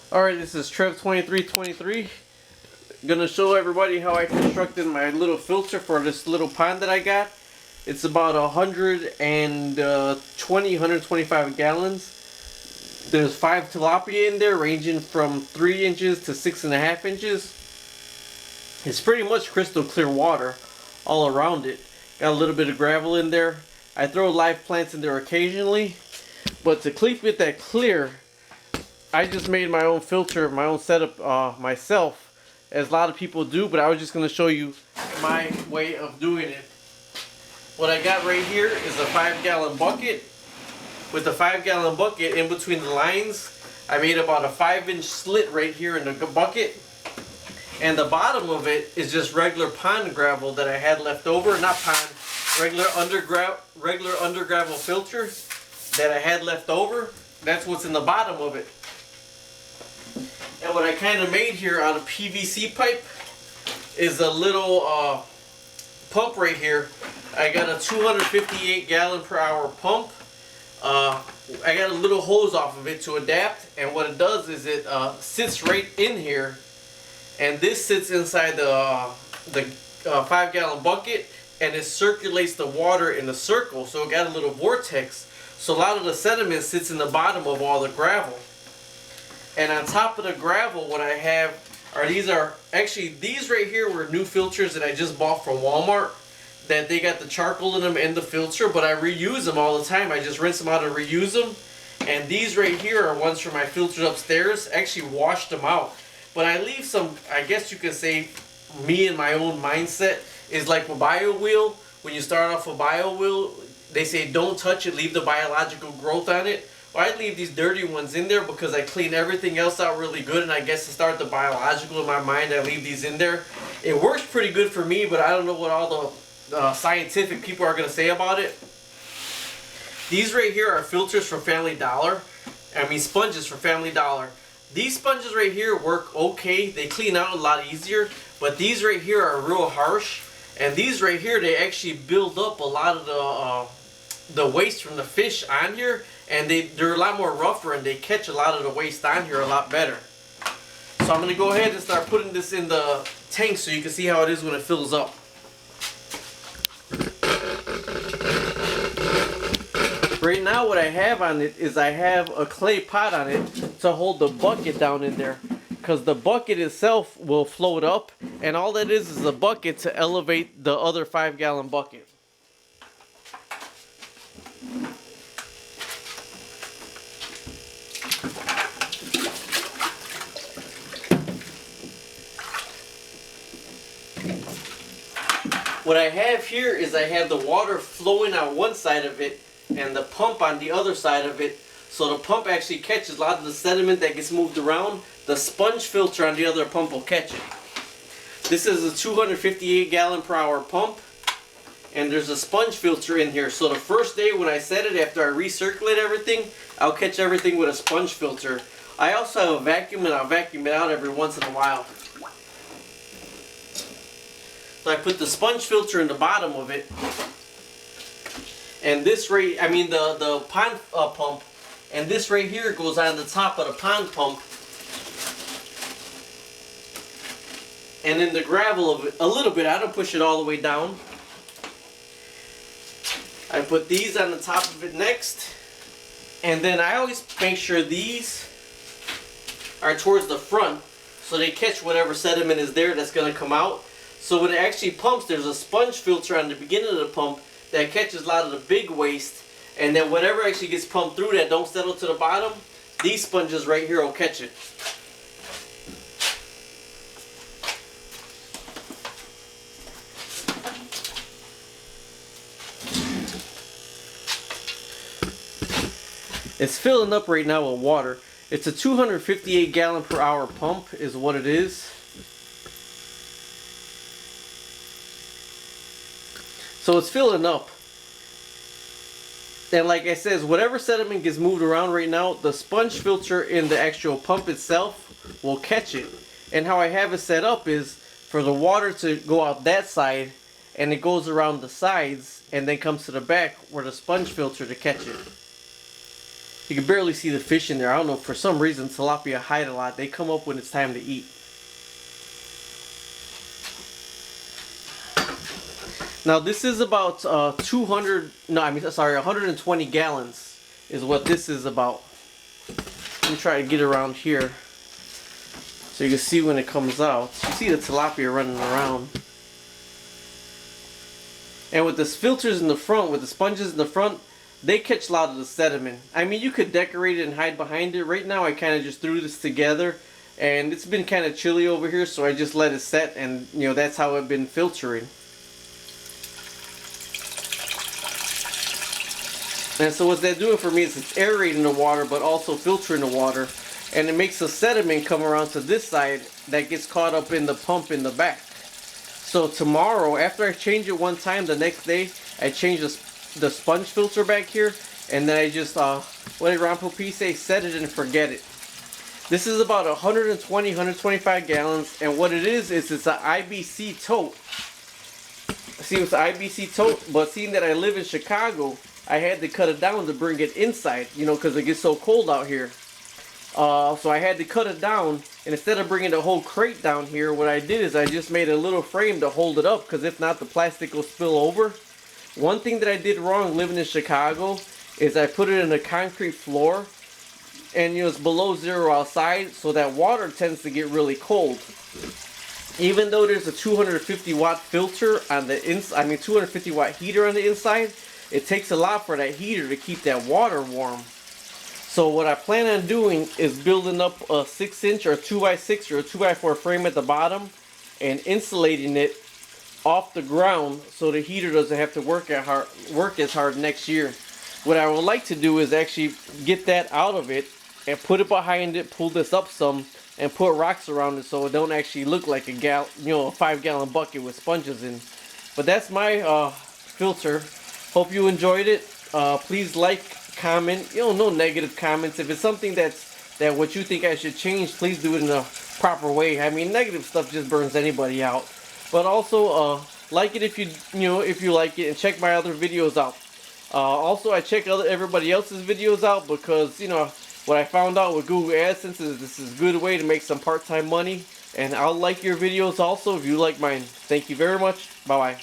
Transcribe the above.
Alright, this is Trev2323. Gonna show everybody how I constructed my little filter for this little pond that I got. It's about 125 gallons. There's 5 tilapia in there, ranging from 3 inches to 6.5 inches. It's pretty much crystal clear water all around it. Got a little bit of gravel in there. I throw live plants in there occasionally, but to keep it that clear, I just made my own filter, my own setup myself, as a lot of people do, but I was just going to show you my way of doing it. What I got right here is a 5-gallon bucket. With the 5-gallon bucket, in between the lines, I made about a 5-inch slit right here in the bucket. And the bottom of it is just regular pond gravel that I had left over. Not pond, regular under gravel filter that I had left over. That's what's in the bottom of it. And what I kind of made here out of PVC pipe is a little pump right here. I got a 258 gallon per hour pump. I got a little hose off of it to adapt, and what it does is it sits right in here, and this sits inside the 5-gallon bucket, and it circulates the water in a circle, so it got a little vortex. So a lot of the sediment sits in the bottom of all the gravel. And on top of the gravel, what I have are these right here were new filters that I just bought from Walmart. That they got the charcoal in them and the filter, but I reuse them all the time. I just rinse them out and reuse them. And these right here are ones from my filters upstairs. I actually washed them out. But I leave some, I guess you could say, me and my own mindset is like a bio wheel. When you start off a bio wheel, they say don't touch it, leave the biological growth on it. Well, I leave these dirty ones in there because I clean everything else out really good, and I guess to start the biological in my mind, I leave these in there. It works pretty good for me, but I don't know what all the scientific people are going to say about it. These right here are filters from Family Dollar. Sponges from Family Dollar. These sponges right here work okay. They clean out a lot easier, but these right here are real harsh. And these right here, they actually build up a lot of the waste from the fish on here, and they're a lot more rougher, and they catch a lot of the waste on here a lot better. So I'm going to go ahead and start putting this in the tank so you can see how it is when it fills up. Right now what I have on it is I have a clay pot on it to hold the bucket down in there, because the bucket itself will float up, and all that is a bucket to elevate the other 5-gallon bucket. What I have here is I have the water flowing on one side of it and the pump on the other side of it. So the pump actually catches a lot of the sediment that gets moved around. The sponge filter on the other pump will catch it. This is a 258 gallon per hour pump, and there's a sponge filter in here. So the first day when I set it, after I recirculate everything, I'll catch everything with a sponge filter. I also have a vacuum, and I'll vacuum it out every once in a while. So I put the sponge filter in the bottom of it, and this the pond pump, and this right here goes on the top of the pond pump, and then the gravel of it a little bit. I don't push it all the way down. I put these on the top of it next, and then I always make sure these are towards the front so they catch whatever sediment is there that's going to come out. So when it actually pumps, there's a sponge filter on the beginning of the pump that catches a lot of the big waste, and then whatever actually gets pumped through that don't settle to the bottom, these sponges right here will catch it. It's filling up right now with water. It's a 258 gallon per hour pump is what it is. So it's filling up. And like I said, whatever sediment gets moved around right now, the sponge filter in the actual pump itself will catch it. And how I have it set up is for the water to go out that side, and it goes around the sides and then comes to the back where the sponge filter to catch it. You can barely see the fish in there. I don't know, for some reason tilapia hide a lot. They come up when it's time to eat. Now this is about 120 gallons is what this is about. Let me try to get around here so you can see when it comes out. You see the tilapia running around. And with the filters in the front, with the sponges in the front, they catch a lot of the sediment. I mean, you could decorate it and hide behind it. Right now I kind of just threw this together, and it's been kind of chilly over here, so I just let it set, and you know, that's how I've been filtering. And so what that's doing for me is it's aerating the water but also filtering the water, and it makes the sediment come around to this side that gets caught up in the pump in the back. So tomorrow, after I change it one time, the next day I change the sponge filter back here, and then I just what did Ron Pope say, set it and forget it. This is about 125 gallons, and what it is it's an IBC tote. See, it's an IBC tote, but seeing that I live in Chicago, I had to cut it down to bring it inside, you know, because it gets so cold out here. So I had to cut it down, and instead of bringing the whole crate down here, what I did is I just made a little frame to hold it up, because if not, the plastic will spill over. One thing that I did wrong living in Chicago is I put it in a concrete floor, and you know, it's below zero outside, so that water tends to get really cold. Even though there's a 250 watt filter on the inside, 250 watt heater on the inside, it takes a lot for that heater to keep that water warm. So what I plan on doing is building up a 6-inch or 2x6 or a 2x4 frame at the bottom and insulating it off the ground so the heater doesn't have to work as hard next year. What I would like to do is actually get that out of it and put it behind it, pull this up some, and put rocks around it so it don't actually look like a 5-gallon bucket with sponges in. But that's my filter. Hope you enjoyed it. Please like, comment. No negative comments. If it's something that what you think I should change, please do it in a proper way. I mean, negative stuff just burns anybody out. But also like it if you like it, and check my other videos out. Also, I check everybody else's videos out, because what I found out with Google AdSense is this is a good way to make some part-time money. And I'll like your videos also if you like mine. Thank you very much. Bye bye.